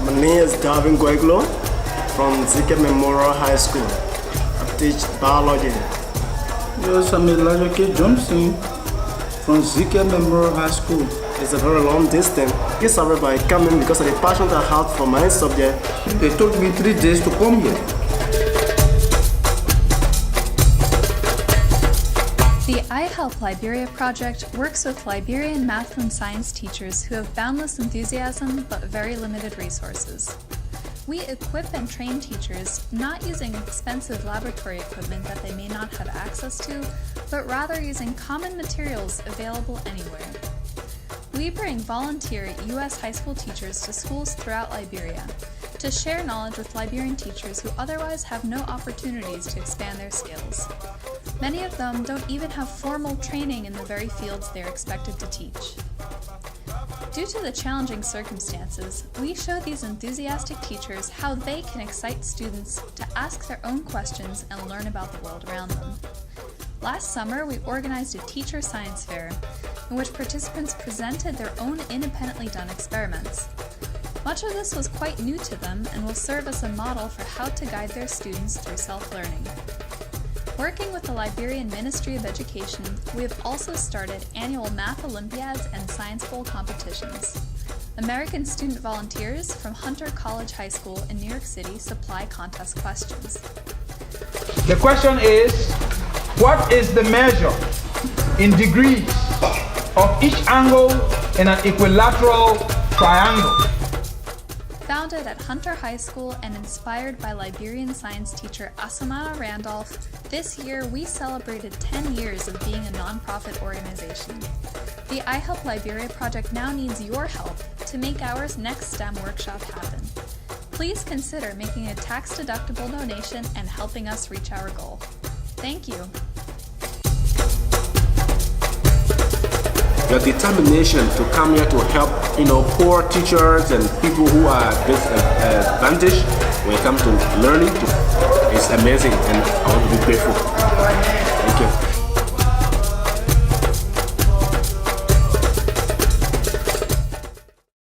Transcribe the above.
My name is Darwin Gueglo from Zike Memorial High School. I teach biology. Yes, I'm Elijah Johnson from Zike Memorial High School. It's a very long distance. Yes, everybody coming because of the passion I have for my subject. It took me 3 days to come here. The I-HELP Liberia Project works with Liberian math and science teachers who have boundless enthusiasm but very limited resources. We equip and train teachers not using expensive laboratory equipment that they may not have access to, but rather using common materials available anywhere. We bring volunteer U.S. high school teachers to schools throughout Liberia to share knowledge with Liberian teachers who otherwise have no opportunities to expand their skills. Many of them don't even have formal training in the very fields they are expected to teach. Due to the challenging circumstances, we show these enthusiastic teachers how they can excite students to ask their own questions and learn about the world around them. Last summer, we organized a teacher science fair in which participants presented their own independently done experiments. Much of this was quite new to them and will serve as a model for how to guide their students through self-learning. Working with the Liberian Ministry of Education, we have also started annual Math Olympiads and Science Bowl competitions. American student volunteers from Hunter College High School in New York City supply contest questions. The question is, what is the measure in degrees of each angle in an equilateral triangle? Founded at Hunter High School and inspired by Liberian science teacher Asamana Randolph, this year we celebrated 10 years of being a nonprofit organization. The I-HELP Liberia Project now needs your help to make our next STEM workshop happen. Please consider making a tax-deductible donation and helping us reach our goal. Thank you. Your determination to come here to help, poor teachers and people who are disadvantaged when it comes to learning is amazing, and I want to be grateful. Thank you.